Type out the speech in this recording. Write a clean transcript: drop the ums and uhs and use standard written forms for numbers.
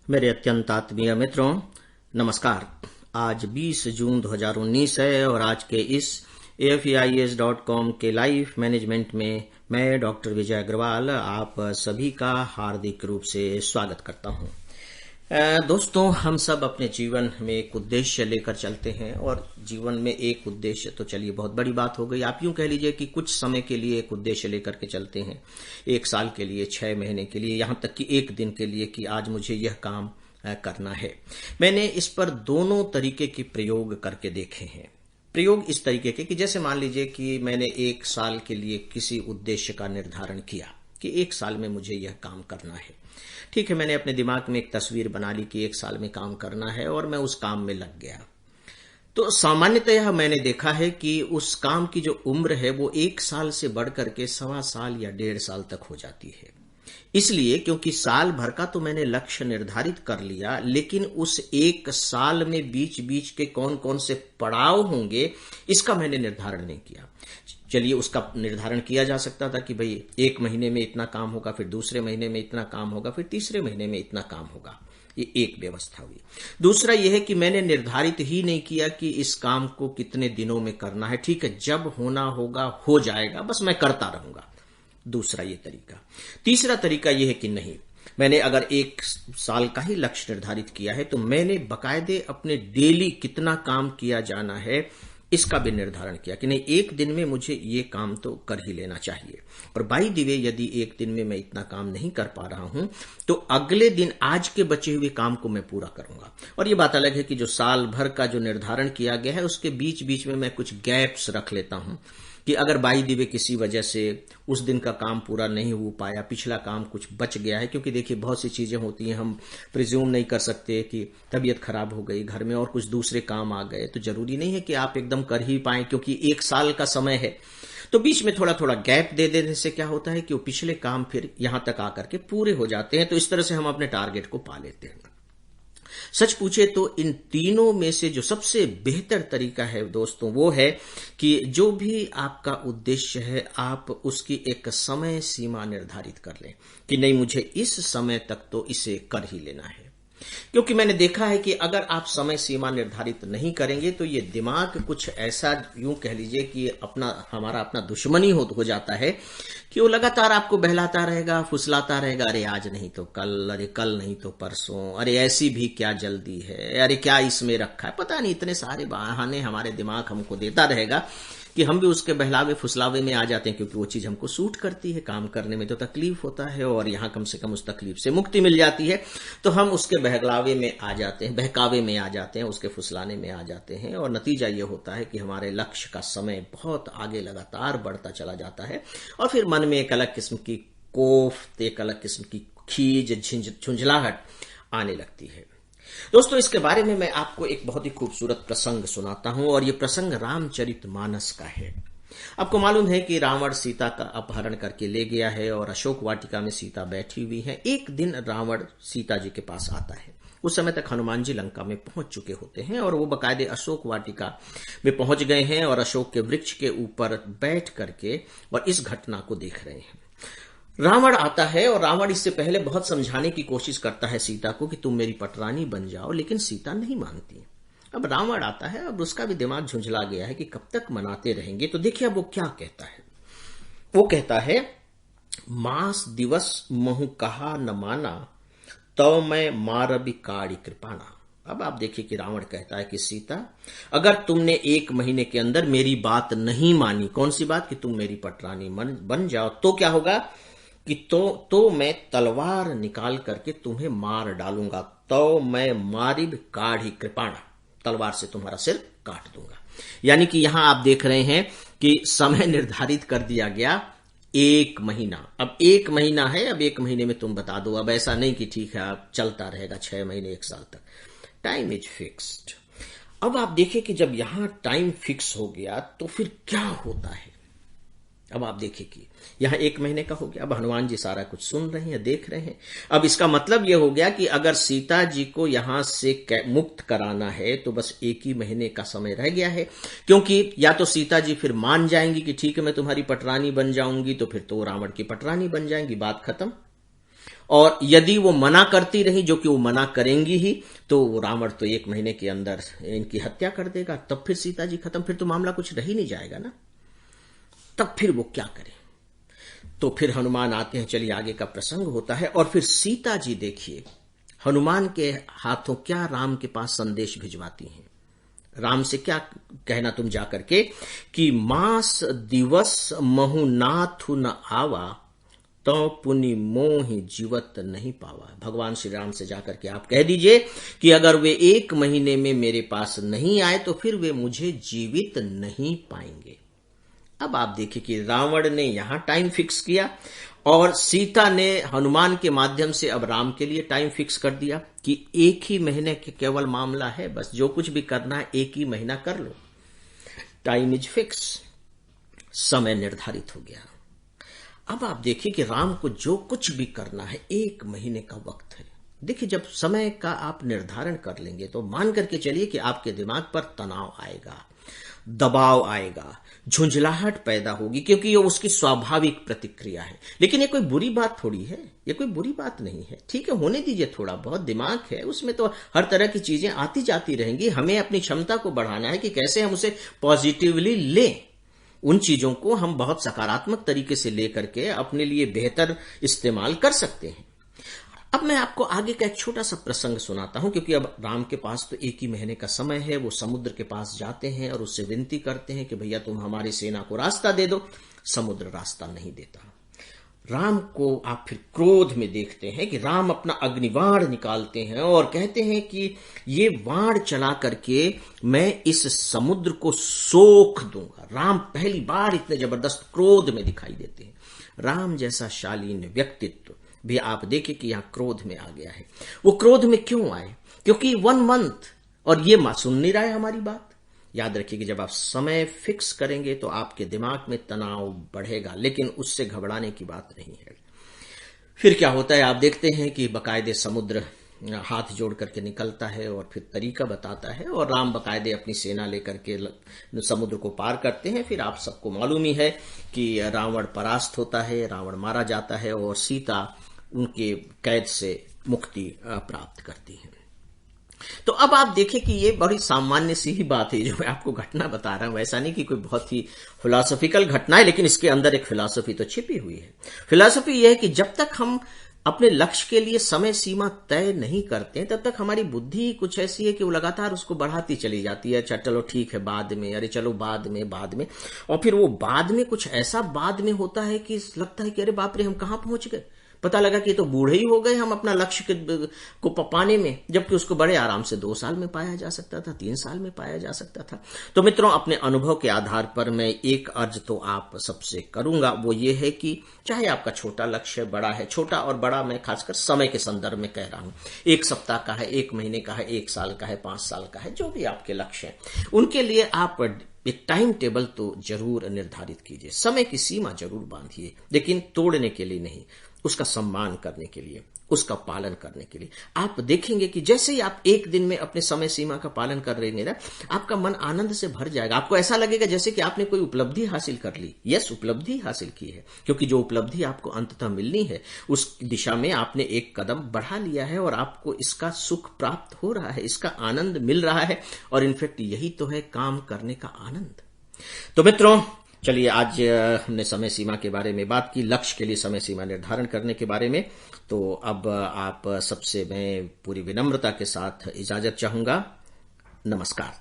मेरे अत्यंत आत्मीय मित्रों, नमस्कार। आज 20 जून 2019 है और आज के इस AFEIS.com के लाइफ मैनेजमेंट में मैं डॉक्टर विजय अग्रवाल आप सभी का हार्दिक रूप से स्वागत करता हूं। दोस्तों, हम सब अपने जीवन में एक उद्देश्य लेकर चलते हैं और जीवन में एक उद्देश्य तो चलिए बहुत बड़ी बात हो गई। आप यूं कह लीजिए कि कुछ समय के लिए एक उद्देश्य लेकर के चलते हैं, 1 साल के लिए, 6 महीने के लिए, यहां तक कि 1 दिन के लिए कि आज मुझे यह काम करना है। मैंने इस पर दोनों तरीके के प्रयोग करके देखे हैं। प्रयोग इस तरीके के कि जैसे मान लीजिए कि मैंने 1 साल के लिए किसी उद्देश्य का निर्धारण किया कि 1 साल में मुझे यह काम करना है। ठीक है, मैंने अपने दिमाग में एक तस्वीर बना ली कि 1 साल में काम करना है और मैं उस काम में लग गया। तो सामान्यतः मैंने देखा है कि उस काम की जो उम्र है वो 1 साल से बढ़कर के 1.25 साल या 1.5 साल तक हो जाती है। इसलिए क्योंकि साल भर का तो मैंने लक्ष्य निर्धारित कर लिया, लेकिन उस 1 साल में बीच बीच के कौन कौन से पड़ाव होंगे इसका मैंने निर्धारण नहीं किया। चलिए, उसका निर्धारण किया जा सकता था कि भाई 1 महीने में इतना काम होगा, फिर दूसरे महीने में इतना काम होगा, फिर तीसरे महीने में इतना काम होगा। ये एक व्यवस्था हुई। दूसरा यह है कि मैंने निर्धारित ही नहीं किया कि इस काम को कितने दिनों में करना है। ठीक है, जब होना होगा हो जाएगा, बस मैं करता रहूंगा। दूसरा ये तरीका। तीसरा तरीका यह है कि नहीं, मैंने अगर 1 साल का ही लक्ष्य निर्धारित किया है तो मैंने बकायदे अपने डेली कितना काम किया जाना है इसका भी निर्धारण किया कि नहीं, 1 दिन में मुझे ये काम तो कर ही लेना चाहिए। और बाय द वे, यदि 1 दिन में मैं इतना काम नहीं कर पा रहा हूं तो अगले दिन आज के बचे हुए काम को मैं पूरा करूंगा। और ये बात अलग है कि जो साल भर का जो निर्धारण किया गया है उसके बीच बीच में मैं कुछ गैप्स रख लेता हूं कि अगर बाय द वे किसी वजह से उस दिन का काम पूरा नहीं हो पाया, पिछला काम कुछ बच गया है, क्योंकि देखिए बहुत सी चीजें होती हैं, हम प्रिज्यूम नहीं कर सकते कि तबीयत खराब हो गई, घर में और कुछ दूसरे काम आ गए, तो जरूरी नहीं है कि आप एकदम कर ही पाएं, क्योंकि 1 साल का समय है। तो बीच में थोड़ा थोड़ा गैप दे देने से क्या होता है कि वो पिछले काम फिर यहां तक आकर के पूरे हो जाते हैं। तो इस तरह से हम अपने टारगेट को पा लेते हैं। सच पूछे तो इन तीनों में से जो सबसे बेहतर तरीका है दोस्तों, वो है कि जो भी आपका उद्देश्य है आप उसकी एक समय सीमा निर्धारित कर लें कि नहीं, मुझे इस समय तक तो इसे कर ही लेना है। क्योंकि मैंने देखा है कि अगर आप समय सीमा निर्धारित नहीं करेंगे तो ये दिमाग कुछ ऐसा, यूं कह लीजिए कि हमारा अपना दुश्मनी हो जाता है कि वो लगातार आपको बहलाता रहेगा, फुसलाता रहेगा। अरे आज नहीं तो कल, अरे कल नहीं तो परसों, अरे ऐसी भी क्या जल्दी है, अरे क्या इसमें रखा है, पता नहीं, इतने सारे बहाने हमारे दिमाग हमको देता रहेगा कि हम भी उसके बहलावे फुसलावे में आ जाते हैं, क्योंकि वो चीज हमको सूट करती है। काम करने में तो तकलीफ होता है और यहां कम से कम उस तकलीफ से मुक्ति मिल जाती है, तो हम उसके बहलावे में आ जाते हैं, बहकावे में आ जाते हैं, उसके फुसलाने में आ जाते हैं। और नतीजा ये होता है कि हमारे लक्ष्य का समय बहुत आगे लगातार बढ़ता चला जाता है और फिर मन में एक अलग किस्म की कोफ्त, एक अलग किस्म की खीज, झुंझलाहट आने लगती है। दोस्तों, इसके बारे में मैं आपको एक बहुत ही खूबसूरत प्रसंग सुनाता हूं और यह प्रसंग रामचरितमानस का है। आपको मालूम है कि रावण सीता का अपहरण करके ले गया है और अशोक वाटिका में सीता बैठी हुई है। एक दिन रावण सीता जी के पास आता है। उस समय तक हनुमान जी लंका में पहुंच चुके होते हैं और वो बकायदे अशोक वाटिका में पहुंच गए हैं और अशोक के वृक्ष के ऊपर बैठ करके और इस घटना को देख रहे हैं। रावण आता है और रावण इससे पहले बहुत समझाने की कोशिश करता है सीता को कि तुम मेरी पटरानी बन जाओ, लेकिन सीता नहीं मानती। अब रावण आता है, अब उसका भी दिमाग झुंझला गया है कि कब तक मनाते रहेंगे। तो देखिए अब वो क्या कहता है। वो कहता है, मास दिवस महु कहा न माना, तो मैं मारबी काड़ी कृपाणा। अब आप देखिए कि रावण कहता है कि सीता, अगर तुमने 1 महीने के अंदर मेरी बात नहीं मानी, कौन सी बात, कि तुम मेरी पटरानी बन जाओ, तो क्या होगा कि तो मैं तलवार निकाल करके तुम्हें मार डालूंगा। तो मैं मारिब काढ़ी कृपाणा, तलवार से तुम्हारा सिर काट दूंगा। यानी कि यहां आप देख रहे हैं कि समय निर्धारित कर दिया गया 1 महीना। अब 1 महीना है, अब 1 महीने में तुम बता दो। अब ऐसा नहीं कि ठीक है अब चलता रहेगा 6 महीने 1 साल तक। Time is fixed. अब आप देखिए कि जब यहां टाइम फिक्स हो गया तो फिर क्या होता है। अब आप देखिए कि यहां 1 महीने का हो गया। अब हनुमान जी सारा कुछ सुन रहे हैं, देख रहे हैं। अब इसका मतलब यह हो गया कि अगर सीता जी को यहां से मुक्त कराना है तो बस 1 ही महीने का समय रह गया है, क्योंकि या तो सीता जी फिर मान जाएंगी कि ठीक है मैं तुम्हारी पटरानी बन जाऊंगी, तो फिर तो रावण की पटरानी बन जाएंगी, बात खत्म। और यदि वो मना करती रही, जो कि वो मना करेंगी ही, तो रावण तो 1 महीने के अंदर इनकी हत्या कर देगा। तब फिर सीता जी खत्म, फिर तो मामला कुछ रह ही नहीं जाएगा ना। तब फिर वो क्या करें? तो फिर हनुमान आते हैं। चलिए आगे का प्रसंग होता है। और फिर सीता जी देखिए हनुमान के हाथों क्या राम के पास संदेश भिजवाती हैं। राम से क्या कहना तुम जाकर के कि मास दिवस महु नाथु न आवा, तो पुनि मोहि जीवत नहीं पावा। भगवान श्री राम से जाकर के आप कह दीजिए कि अगर वे 1 महीने में मेरे पास नहीं आए तो फिर वे मुझे जीवित नहीं पाएंगे। अब आप देखिए कि रावण ने यहां टाइम फिक्स किया और सीता ने हनुमान के माध्यम से अब राम के लिए टाइम फिक्स कर दिया कि 1 ही महीने के केवल मामला है, बस जो कुछ भी करना है 1 ही महीना कर लो। टाइम इज फिक्स, समय निर्धारित हो गया। अब आप देखिए कि राम को जो कुछ भी करना है 1 महीने का वक्त है। देखिए जब समय का आप निर्धारण कर लेंगे तो मान करके चलिए कि आपके दिमाग पर तनाव आएगा, दबाव आएगा, झुंझलाहट पैदा होगी, क्योंकि ये उसकी स्वाभाविक प्रतिक्रिया है। लेकिन ये कोई बुरी बात थोड़ी है, ये कोई बुरी बात नहीं है। ठीक है, होने दीजिए, थोड़ा बहुत दिमाग है, उसमें तो हर तरह की चीजें आती जाती रहेंगी। हमें अपनी क्षमता को बढ़ाना है कि कैसे हम उसे पॉजिटिवली लें। उन चीजों को हम बहुत सकारात्मक तरीके से लेकर के अपने लिए बेहतर इस्तेमाल कर सकते हैं। अब मैं आपको आगे का एक छोटा सा प्रसंग सुनाता हूं, क्योंकि अब राम के पास तो 1 ही महीने का समय है। वो समुद्र के पास जाते हैं और उससे विनती करते हैं कि भैया तुम हमारी सेना को रास्ता दे दो। समुद्र रास्ता नहीं देता। राम को आप फिर क्रोध में देखते हैं कि राम अपना अग्निबाण निकालते हैं और कहते हैं कि ये बाण चला करके मैं इस समुद्र को सोख दूंगा। राम पहली बार इतने जबरदस्त क्रोध में दिखाई देते हैं। राम जैसा शालीन व्यक्तित्व भी आप देखिए कि यहां क्रोध में आ गया है। वो क्रोध में क्यों आए? क्योंकि 1 मंथ और ये सुन नहीं रहा है हमारी बात। याद रखिए कि जब आप समय फिक्स करेंगे तो आपके दिमाग में तनाव बढ़ेगा, लेकिन उससे घबराने की बात नहीं है। फिर क्या होता है आप देखते हैं कि बकायदे समुद्र हाथ जोड़ करके निकलता है और फिर तरीका बताता है, और राम बकायदे अपनी सेना लेकर के समुद्र को पार करते हैं। फिर आप सबको मालूम ही है कि रावण परास्त होता है, रावण मारा जाता है और सीता उनके कैद से मुक्ति प्राप्त करती है। तो अब आप देखें कि ये बड़ी सामान्य सी ही बात है जो मैं आपको घटना बता रहा हूं। ऐसा नहीं कि कोई बहुत ही फिलॉसफिकल घटना है, लेकिन इसके अंदर एक फिलॉसफी तो छिपी हुई है। फिलॉसफी यह है कि जब तक हम अपने लक्ष्य के लिए समय सीमा तय नहीं करते तब तक हमारी बुद्धि कुछ ऐसी है कि वो लगातार उसको बढ़ाती चली जाती है। चलो ठीक है बाद में, अरे चलो बाद में, और फिर वो बाद में कुछ ऐसा बाद में होता है कि लगता है कि अरे बाप रे हम कहां पहुंच गए। पता लगा कि तो बूढ़े ही हो गए हम अपना लक्ष्य को पाने में, जबकि उसको बड़े आराम से 2 साल में पाया जा सकता था, 3 साल में पाया जा सकता था। तो मित्रों, अपने अनुभव के आधार पर मैं एक अर्ज तो आप सबसे करूंगा, वो ये है कि चाहे आपका छोटा लक्ष्य बड़ा है, छोटा और बड़ा मैं खासकर समय के संदर्भ में कह रहा हूं, 1 सप्ताह का है, 1 महीने का है, 1 साल का है, 5 साल का है, जो भी आपके लक्ष्य हैं उनके लिए आप एक टाइम टेबल तो जरूर निर्धारित कीजिए, समय की सीमा जरूर बांधिए, लेकिन तोड़ने के लिए नहीं, उसका सम्मान करने के लिए, उसका पालन करने के लिए। आप देखेंगे कि जैसे ही आप 1 दिन में अपने समय सीमा का पालन कर रहे हैं, आपका मन आनंद से भर जाएगा। आपको ऐसा लगेगा जैसे कि आपने कोई उपलब्धि हासिल कर ली। यस, उपलब्धि हासिल की है, क्योंकि जो उपलब्धि आपको अंततः मिलनी है उस दिशा में आपने एक कदम बढ़ा लिया है और आपको इसका सुख प्राप्त हो रहा है, इसका आनंद मिल रहा है। और इनफैक्ट यही तो है काम करने का आनंद। तो मित्रों, चलिए आज हमने समय सीमा के बारे में बात की, लक्ष्य के लिए समय सीमा निर्धारण करने के बारे में। तो अब आप सबसे मैं पूरी विनम्रता के साथ इजाजत चाहूंगा। नमस्कार।